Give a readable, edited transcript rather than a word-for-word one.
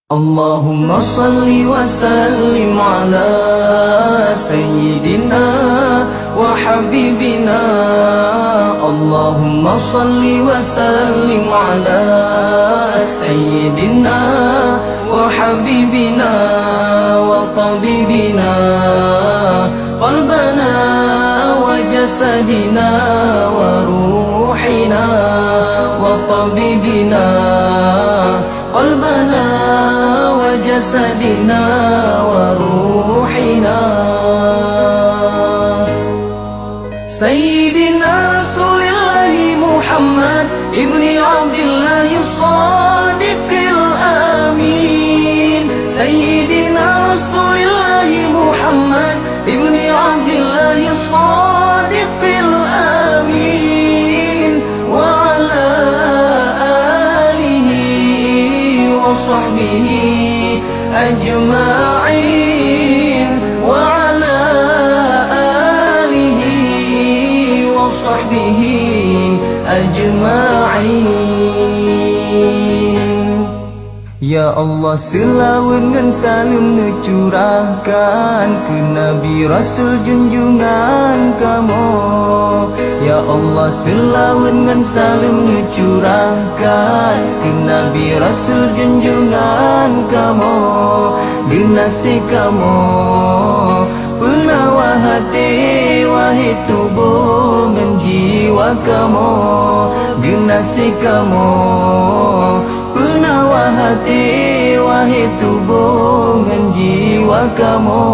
Allahumma salli wa sallim ala sayyidina wa habibina. Allahumma salli wa sallim ala sayyidina wa habibina wa tabibina qalbana wa jasadina wa ruhina wa tabibina qalbana wa jasadina wa ruhina. Sayyidina Rasulillahi Muhammad ibni Abdillahi Sadiqil Amin. Sayyidina Rasulillahi Muhammad ibni Abdillahi Sadiqil Amin. Wa ala alihi wa sahbihi ajma'in. Wa ala alihi wa sahbihi ajma'in. Ya Allah, selawat dan salam curahkan ke Nabi Rasul junjungan kamu. Ya Allah, selawat dan salam curahkan ke Nabi Rasul junjungan kamu. Dinasi kamu penawar hati, wahai tubuh dan jiwa kamu. Dinasi kamu penawar hati, wahai tubuh dan jiwa kamu.